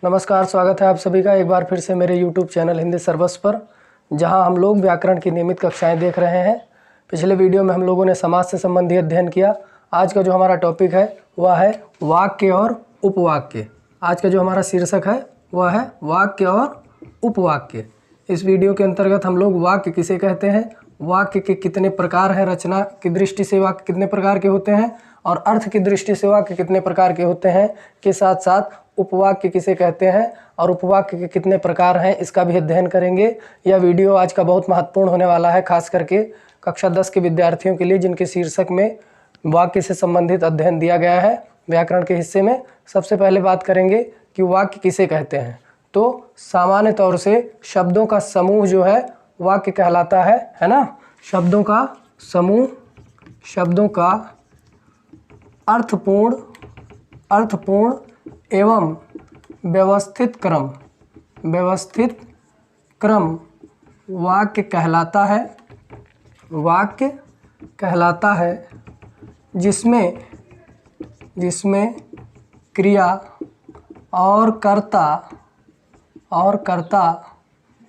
नमस्कार, स्वागत है आप सभी का एक बार फिर से मेरे YouTube चैनल हिंदी सर्वस्व पर, जहां हम लोग व्याकरण की नियमित कक्षाएं देख रहे हैं। पिछले वीडियो में हम लोगों ने समास से संबंधित अध्ययन किया। आज का जो हमारा टॉपिक है वह है वाक्य और उपवाक्य। आज का जो हमारा शीर्षक है वह है वाक्य और उपवाक्य। इस वीडियो के अंतर्गत हम लोग वाक्य किसे कहते हैं, वाक्य के कितने प्रकार हैं, रचना की दृष्टि से वाक्य कितने प्रकार के होते हैं और अर्थ की दृष्टि से वाक्य कितने प्रकार के होते हैं, के साथ साथ उपवाक्य किसे कहते हैं और उपवाक्य के कितने प्रकार हैं, इसका भी अध्ययन करेंगे। यह वीडियो आज का बहुत महत्वपूर्ण होने वाला है, खास करके कक्षा 10 के विद्यार्थियों के लिए, जिनके शीर्षक में वाक्य से संबंधित अध्ययन दिया गया है व्याकरण के हिस्से में। सबसे पहले बात करेंगे कि वाक्य किसे कहते हैं। तो सामान्य तौर से शब्दों का समूह जो है वाक्य कहलाता है ना। शब्दों का समूह, शब्दों का अर्थपूर्ण एवं व्यवस्थित क्रम वाक्य कहलाता है, जिसमें क्रिया और कर्ता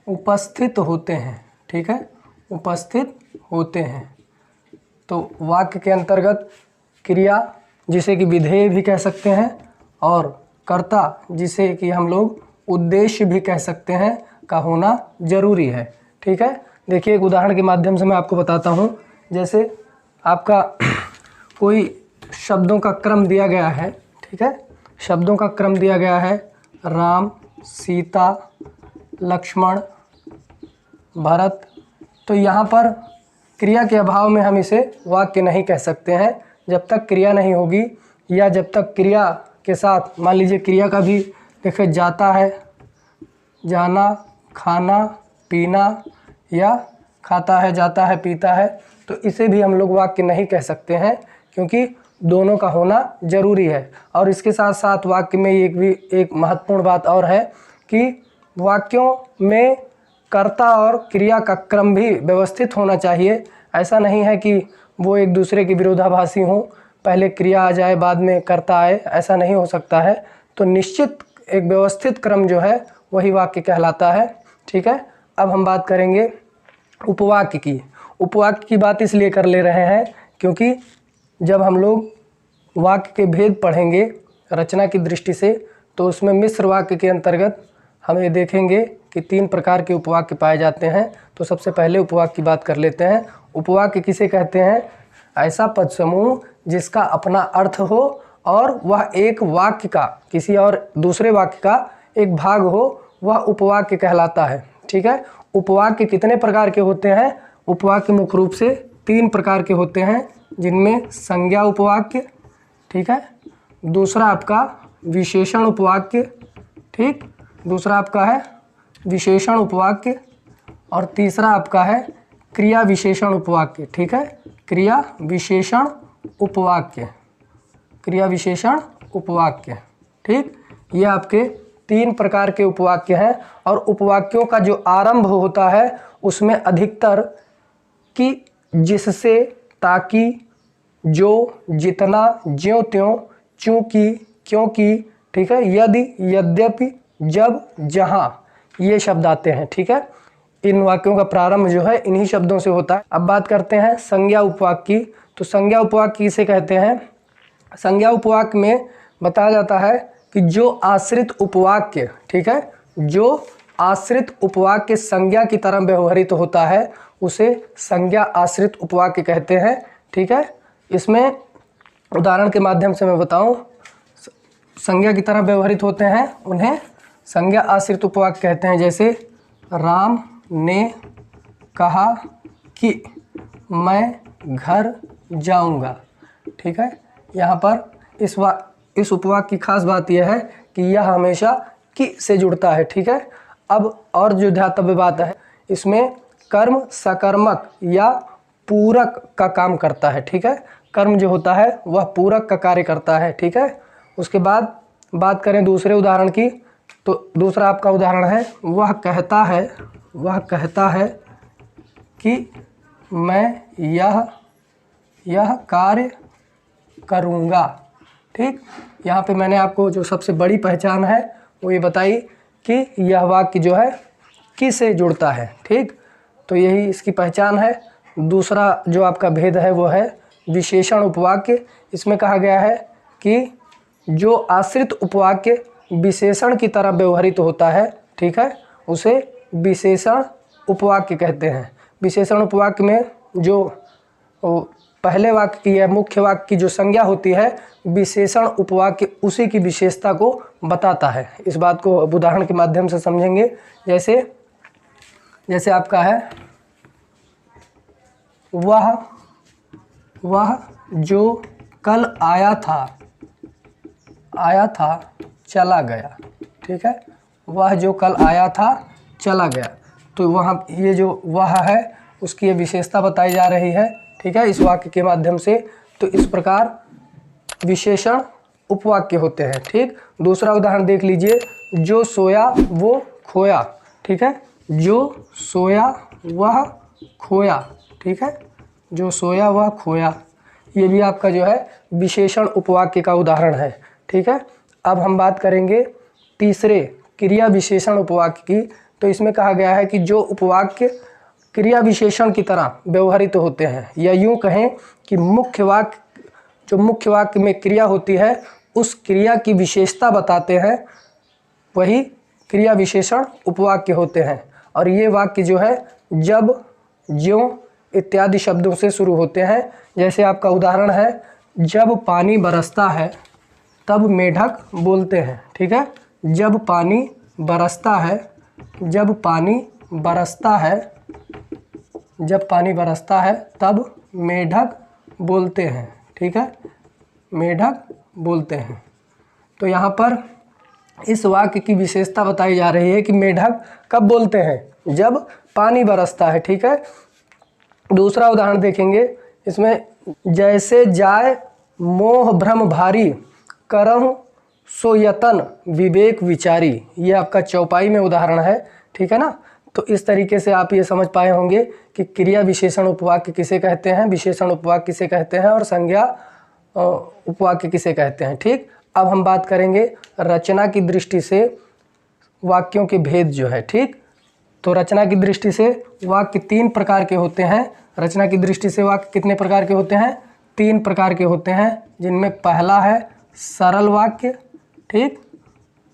उपस्थित होते हैं। ठीक है, उपस्थित होते हैं। तो वाक्य के अंतर्गत क्रिया, जिसे कि विधेय भी कह सकते हैं, और कर्ता, जिसे कि हम लोग उद्देश्य भी कह सकते हैं, का होना जरूरी है। ठीक है, देखिए एक उदाहरण के माध्यम से मैं आपको बताता हूँ। जैसे आपका कोई शब्दों का क्रम दिया गया है। ठीक है, शब्दों का क्रम दिया गया है, राम, सीता, लक्ष्मण, भरत। तो यहाँ पर क्रिया के अभाव में हम इसे वाक्य नहीं कह सकते हैं। जब तक क्रिया नहीं होगी या जब तक क्रिया के साथ, मान लीजिए क्रिया का भी देखिए, जाता है, जाना, खाना, पीना, या खाता है, जाता है, पीता है, तो इसे भी हम लोग वाक्य नहीं कह सकते हैं, क्योंकि दोनों का होना जरूरी है। और इसके साथ साथ वाक्य में एक महत्वपूर्ण बात और है कि वाक्यों में कर्ता और क्रिया का क्रम भी व्यवस्थित होना चाहिए। ऐसा नहीं है कि वो एक दूसरे के विरोधाभासी हों, पहले क्रिया आ जाए बाद में कर्ता आए, ऐसा नहीं हो सकता है। तो निश्चित एक व्यवस्थित क्रम जो है वही वाक्य कहलाता है। ठीक है, अब हम बात करेंगे उपवाक्य की। उपवाक्य की बात इसलिए कर ले रहे हैं क्योंकि जब हम लोग वाक्य के भेद पढ़ेंगे रचना की दृष्टि से, तो उसमें मिश्र वाक्य के अंतर्गत हम ये देखेंगे कि 3 प्रकार के उपवाक्य पाए जाते हैं। तो सबसे पहले उपवाक्य की बात कर लेते हैं। उपवाक्य किसे कहते हैं? ऐसा पद समूह जिसका अपना अर्थ हो और वह एक वाक्य का, किसी और दूसरे वाक्य का एक भाग हो, वह उपवाक्य कहलाता है। ठीक है, उपवाक्य कितने प्रकार के होते हैं? उपवाक्य मुख्य रूप से 3 प्रकार के होते हैं, जिनमें संज्ञा उपवाक्य, ठीक है, दूसरा आपका विशेषण उपवाक्य, ठीक, दूसरा आपका है विशेषण उपवाक्य, और तीसरा आपका है क्रिया विशेषण उपवाक्य। ठीक है, क्रिया विशेषण उपवाक्य, क्रिया विशेषण उपवाक्य। ठीक, ये आपके 3 प्रकार के उपवाक्य हैं। और उपवाक्यों का जो आरंभ होता है उसमें अधिकतर कि, जिससे, ताकि, जो, जितना, ज्यों त्यों, चूंकि, क्योंकि, ठीक है, यदि, यद्यपि, जब, जहाँ, ये शब्द आते हैं। ठीक है, इन वाक्यों का प्रारंभ जो है इन्हीं शब्दों से होता है। अब बात करते हैं संज्ञा उपवाक्य की। तो संज्ञा उपवाक्य किसे कहते हैं? संज्ञा उपवाक्य में बताया जाता है कि जो आश्रित उपवाक्य, ठीक है, जो आश्रित उपवाक्य संज्ञा की तरह व्यवहरित होता है उसे संज्ञा आश्रित उपवाक्य कहते हैं। ठीक है, इसमें उदाहरण के माध्यम से मैं बताऊं, संज्ञा की तरह व्यवहरित होते हैं उन्हें संज्ञा आश्रित उपवाक्य कहते हैं। जैसे राम ने कहा कि मैं घर जाऊंगा। ठीक है, यहाँ पर इस उपवाक्य की खास बात यह है कि यह हमेशा कि से जुड़ता है। ठीक है, अब और जो ध्यातव्य बात है, इसमें कर्म सकर्मक या पूरक का काम करता है। ठीक है, कर्म जो होता है वह पूरक का कार्य करता है। ठीक है, उसके बाद बात करें दूसरे उदाहरण की, तो दूसरा आपका उदाहरण है वह कहता है कि मैं यह कार्य करूँगा। ठीक, यहाँ पे मैंने आपको जो सबसे बड़ी पहचान है वो ये बताइए कि यह वाक्य जो है किससे जुड़ता है। ठीक, तो यही इसकी पहचान है। दूसरा जो आपका भेद है वो है विशेषण उपवाक्य। इसमें कहा गया है कि जो आश्रित उपवाक्य विशेषण की तरह व्यवहरित होता है, ठीक है, उसे विशेषण उपवाक्य कहते हैं। विशेषण उपवाक्य में जो पहले वाक्य की या मुख्य वाक्य की जो संज्ञा होती है, विशेषण उपवाक्य उसी की विशेषता को बताता है। इस बात को उदाहरण के माध्यम से समझेंगे। जैसे आपका है वह जो कल आया था चला गया। ठीक है, वह जो कल आया था चला गया। तो वहाँ ये जो वह है उसकी ये विशेषता बताई जा रही है। ठीक है, इस वाक्य के माध्यम से। तो इस प्रकार विशेषण उपवाक्य होते हैं। ठीक, दूसरा उदाहरण देख लीजिए, जो सोया वो खोया। ठीक है, जो सोया वह खोया। ठीक है, जो सोया वह खोया, ये भी आपका जो है विशेषण उपवाक्य का उदाहरण है। ठीक है, अब हम बात करेंगे तीसरे क्रिया विशेषण उपवाक्य की। तो इसमें कहा गया है कि जो उपवाक्य क्रिया विशेषण की तरह व्यवहरित होते हैं, या यूं कहें कि जो मुख्य वाक्य में क्रिया होती है उस क्रिया की विशेषता बताते हैं, वही क्रिया विशेषण उपवाक्य होते हैं। और ये वाक्य जो है जब, ज्यों इत्यादि शब्दों से शुरू होते हैं। जैसे आपका उदाहरण है, जब पानी बरसता है तब मेढक बोलते हैं। ठीक है, जब पानी बरसता है, जब पानी बरसता है, जब पानी बरसता है तब मेढक बोलते हैं। ठीक है, मेढक बोलते हैं। तो यहाँ पर इस वाक्य की विशेषता बताई जा रही है कि मेढक कब बोलते हैं, जब पानी बरसता है। ठीक है, दूसरा उदाहरण देखेंगे। इसमें जैसे जाय मोह भ्रम भारी, करहु सो यतन विवेक विचारी, ये आपका चौपाई में उदाहरण है। ठीक है ना, तो इस तरीके से आप ये समझ पाए होंगे कि क्रिया विशेषण उपवाक्य किसे कहते हैं, विशेषण उपवाक्य किसे कहते हैं, और संज्ञा उपवाक्य किसे कहते हैं। ठीक, अब हम बात करेंगे रचना की दृष्टि से वाक्यों के भेद जो है। ठीक, तो रचना की दृष्टि से वाक्य 3 प्रकार के होते हैं। रचना की दृष्टि से वाक्य कितने प्रकार के होते हैं? 3 प्रकार के होते हैं, जिनमें पहला है सरल वाक्य। ठीक,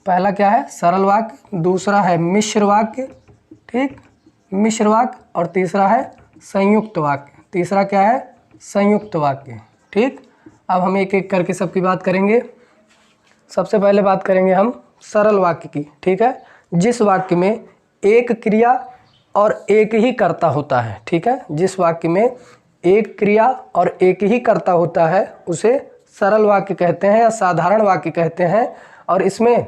पहला क्या है? सरल वाक्य। दूसरा है मिश्र वाक्य। ठीक, मिश्र वाक्य। और तीसरा है संयुक्त वाक्य। तीसरा क्या है? संयुक्त वाक्य। ठीक, अब हम एक एक करके सबकी बात करेंगे। सबसे पहले बात करेंगे हम सरल वाक्य की। ठीक है, जिस वाक्य में एक क्रिया और एक ही कर्ता होता है। ठीक है, जिस वाक्य में एक क्रिया और एक ही कर्ता होता है उसे सरल वाक्य कहते हैं या साधारण वाक्य कहते हैं। और इसमें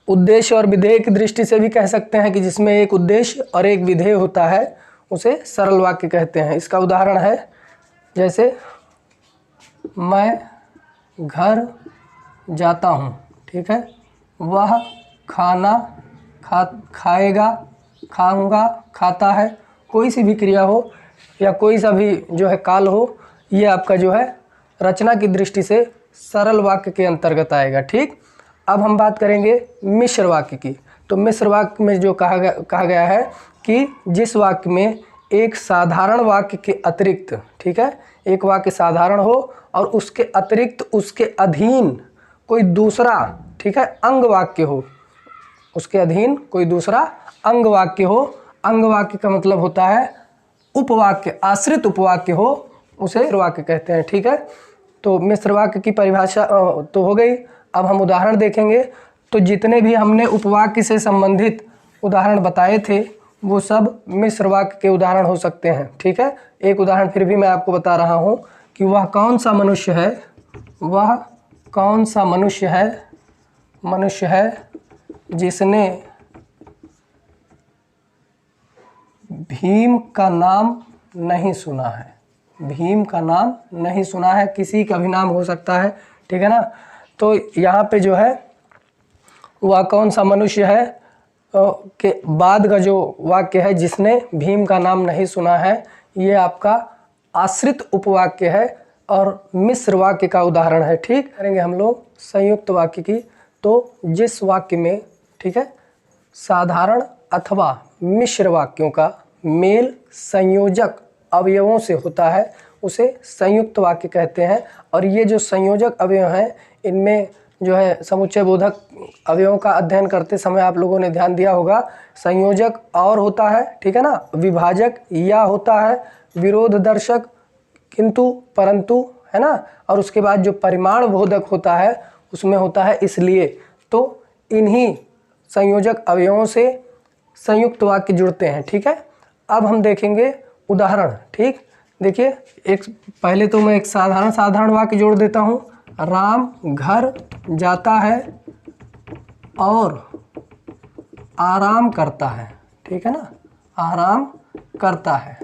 उद्देश्य और विधेय की दृष्टि से भी कह सकते हैं कि जिसमें एक उद्देश्य और एक विधेय होता है उसे सरल वाक्य कहते हैं। इसका उदाहरण है, जैसे मैं घर जाता हूँ। ठीक है, वह खाना खाएगा, खाऊंगा, खाता है। कोई सी भी क्रिया हो या कोई सा भी जो है काल हो, ये आपका जो है रचना की दृष्टि से सरल वाक्य के अंतर्गत आएगा। ठीक, अब हम बात करेंगे मिश्र वाक्य की। तो मिश्र वाक्य में जो कहा गया है कि जिस वाक्य में एक साधारण वाक्य के अतिरिक्त, ठीक है, एक वाक्य साधारण हो और उसके अतिरिक्त उसके अधीन कोई दूसरा, ठीक है, अंग वाक्य हो, उसके अधीन कोई दूसरा अंग वाक्य हो। अंग वाक्य का मतलब होता है उपवाक्य, आश्रित उपवाक्य हो, उसे वाक्य कहते हैं। ठीक है, तो मिश्र वाक्य की परिभाषा तो हो गई। अब हम उदाहरण देखेंगे। तो जितने भी हमने उपवाक्य से संबंधित उदाहरण बताए थे वो सब मिश्र वाक्य के उदाहरण हो सकते हैं। ठीक है, एक उदाहरण फिर भी मैं आपको बता रहा हूँ कि वह कौन सा मनुष्य है, वह कौन सा मनुष्य है जिसने भीम का नाम नहीं सुना है। भीम का नाम नहीं सुना है, किसी का भी नाम हो सकता है। ठीक है ना, तो यहाँ पे जो है वह कौन सा मनुष्य है के बाद का जो वाक्य है जिसने भीम का नाम नहीं सुना है, ये आपका आश्रित उपवाक्य है और मिश्र वाक्य का उदाहरण है। ठीक, करेंगे हम लोग संयुक्त वाक्य की। तो जिस वाक्य में, ठीक है, साधारण अथवा मिश्र वाक्यों का मेल संयोजक अवयवों से होता है उसे संयुक्त वाक्य कहते हैं। और ये जो संयोजक अवयव हैं इनमें जो है समुच्चय बोधक अवयवों का अध्ययन करते समय आप लोगों ने ध्यान दिया होगा, संयोजक और होता है, ठीक है ना, विभाजक या होता है, विरोध दर्शक किंतु परंतु, है ना, और उसके बाद जो परिमाण बोधक होता है उसमें होता है इसलिए। तो इन्हीं संयोजक अवयवों से संयुक्त वाक्य जुड़ते हैं, ठीक है। अब हम देखेंगे उदाहरण, ठीक। देखिए, एक पहले तो मैं एक साधारण वाक्य जोड़ देता हूँ। राम घर जाता है और आराम करता है, ठीक है ना, आराम करता है।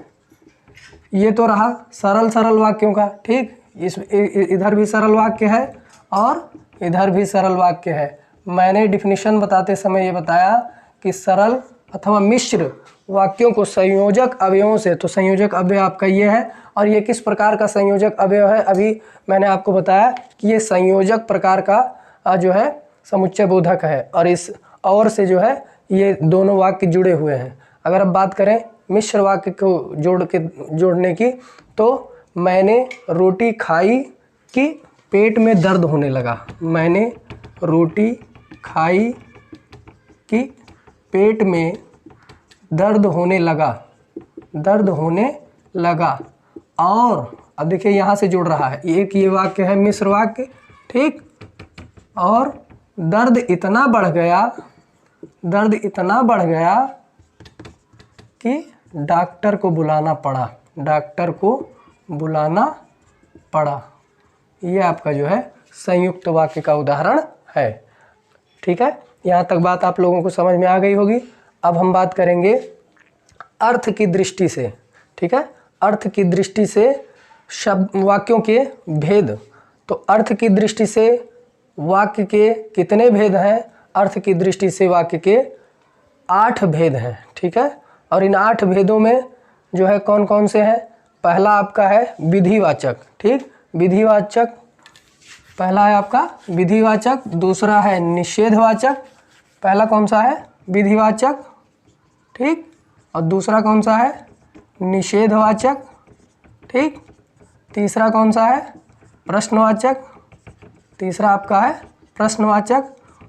ये तो रहा सरल वाक्यों का, ठीक। इधर भी सरल वाक्य है और इधर भी सरल वाक्य है। मैंने डिफिनीशन बताते समय ये बताया कि सरल अथवा मिश्र वाक्यों को संयोजक अवयवों से, तो संयोजक अवयव आपका ये है। और ये किस प्रकार का संयोजक अवयव है, अभी मैंने आपको बताया कि ये संयोजक प्रकार का जो है समुच्चय बोधक है। और इस और से जो है ये दोनों वाक्य जुड़े हुए हैं। अगर अब बात करें मिश्र वाक्य को जोड़ने की, तो मैंने रोटी खाई कि पेट में दर्द होने लगा। मैंने रोटी खाई कि पेट में दर्द होने लगा। और अब देखिए यहाँ से जुड़ रहा है, एक ये वाक्य है मिश्र वाक्य, ठीक। और दर्द इतना बढ़ गया कि डॉक्टर को बुलाना पड़ा। ये आपका जो है संयुक्त वाक्य का उदाहरण है, ठीक है। यहाँ तक बात आप लोगों को समझ में आ गई होगी। अब हम बात करेंगे अर्थ की दृष्टि से, ठीक है, अर्थ की दृष्टि से शब्द वाक्यों के भेद। तो अर्थ की दृष्टि से वाक्य के कितने भेद हैं? अर्थ की दृष्टि से वाक्य के 8 भेद हैं, ठीक है। और इन 8 भेदों में जो है कौन कौन से हैं? पहला आपका है विधिवाचक, ठीक, विधिवाचक पहला है आपका विधिवाचक, दूसरा है निषेधवाचक। पहला कौन सा है? विधिवाचक, ठीक, और दूसरा कौन सा है? निषेधवाचक, ठीक। तीसरा कौन सा है? प्रश्नवाचक, तीसरा आपका है प्रश्नवाचक।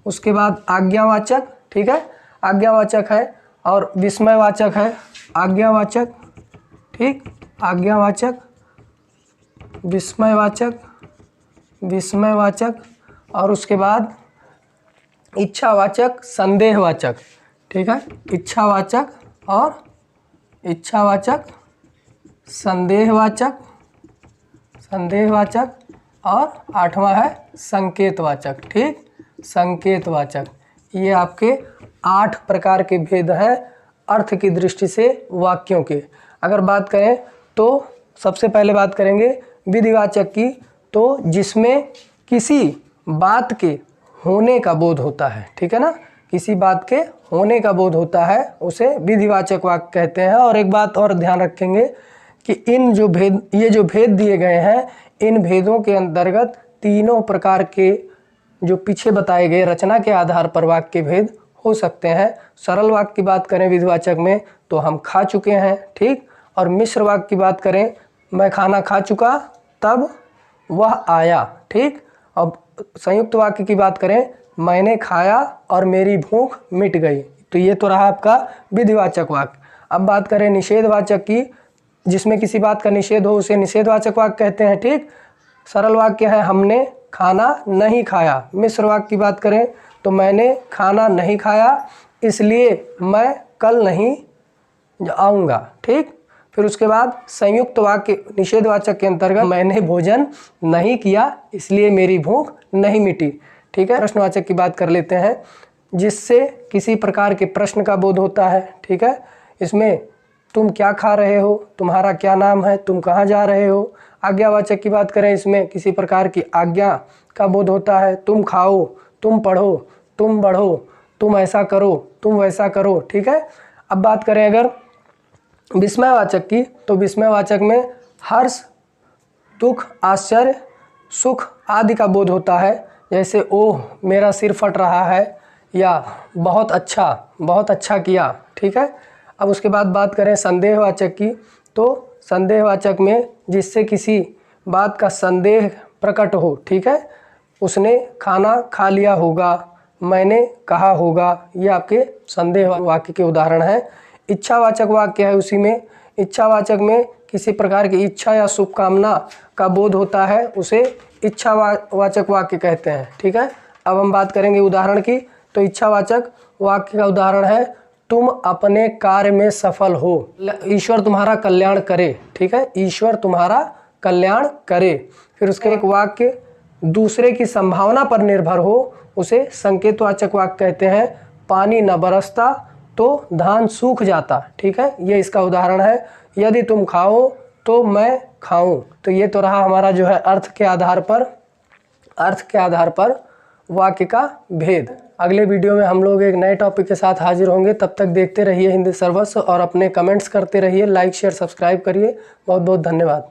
उसके बाद आज्ञावाचक, ठीक है, आज्ञावाचक है। और विस्मयवाचक है, आज्ञावाचक, ठीक, आज्ञावाचक, विस्मयवाचक। और उसके बाद इच्छावाचक, संदेहवाचक, ठीक है, इच्छावाचक और संदेहवाचक। और 8वां है संकेतवाचक, ठीक, संकेतवाचक। ये आपके 8 प्रकार के भेद हैं अर्थ की दृष्टि से वाक्यों के। अगर बात करें तो सबसे पहले बात करेंगे विधिवाचक की, तो जिसमें किसी बात के होने का बोध होता है, ठीक है ना, किसी बात के होने का बोध होता है उसे विधिवाचक वाक्य कहते हैं। और एक बात और ध्यान रखेंगे कि ये जो भेद दिए गए हैं, इन भेदों के अंतर्गत तीनों प्रकार के जो पीछे बताए गए रचना के आधार पर वाक्य के भेद हो सकते हैं। सरल वाक्य की बात करें विधिवाचक में तो हम खा चुके हैं, ठीक। और मिश्र वाक्य की बात करें, मैं खाना खा चुका तब वह आया, ठीक। अब संयुक्त वाक्य की बात करें, मैंने खाया और मेरी भूख मिट गई। तो ये तो रहा आपका विधिवाचक वाक्य। अब बात करें निषेधवाचक की, जिसमें किसी बात का निषेध हो उसे निषेधवाचक वाक्य कहते हैं, ठीक। सरल वाक्य है हमने खाना नहीं खाया। मिश्र वाक्य की बात करें तो मैंने खाना नहीं खाया इसलिए मैं कल नहीं आऊँगा, ठीक। फिर उसके बाद संयुक्त वाक्य निषेधवाचक के अंतर्गत, मैंने भोजन नहीं किया इसलिए मेरी भूख नहीं मिटी, ठीक है। प्रश्नवाचक की बात कर लेते हैं, जिससे किसी प्रकार के प्रश्न का बोध होता है, ठीक है। इसमें तुम क्या खा रहे हो, तुम्हारा क्या नाम है, तुम कहाँ जा रहे हो। आज्ञावाचक की बात करें, इसमें किसी प्रकार की आज्ञा का बोध होता है, तुम खाओ, तुम पढ़ो, तुम बढ़ो, तुम ऐसा करो, तुम वैसा करो, ठीक है। अब बात करें अगर विस्मयवाचक की, तो विस्मयवाचक में हर्ष, दुख, आश्चर्य, सुख आदि का बोध होता है। जैसे ओह मेरा सिर फट रहा है, या बहुत अच्छा किया। ठीक है। अब उसके बाद बात करें संदेहवाचक की, तो संदेहवाचक में जिससे किसी बात का संदेह प्रकट हो। ठीक है। उसने खाना खा लिया होगा, मैंने कहा होगा, ये आपके संदेह वाक्य के उदाहरण हैं। इच्छावाचक वाक्य है, उसी में इच्छावाचक में किसी प्रकार की इच्छा या शुभकामना का बोध होता है, उसे इच्छावाचक वाक्य कहते हैं। ठीक है। अब हम बात करेंगे उदाहरण की, तो इच्छावाचक वाक्य का उदाहरण है तुम अपने कार्य में सफल हो, ईश्वर तुम्हारा कल्याण करे। ठीक है। ईश्वर तुम्हारा कल्याण करे। फिर उसके एक वाक्य दूसरे की संभावना पर निर्भर हो, उसे संकेतवाचक वाक्य कहते हैं। पानी न बरसता तो धान सूख जाता। ठीक है। ये इसका उदाहरण है। यदि तुम खाओ तो मैं खाऊं। तो ये तो रहा हमारा जो है अर्थ के आधार पर वाक्य का भेद। अगले वीडियो में हम लोग एक नए टॉपिक के साथ हाजिर होंगे। तब तक देखते रहिए हिंदी सर्वस्व और अपने कमेंट्स करते रहिए, लाइक शेयर सब्सक्राइब करिए। बहुत बहुत धन्यवाद।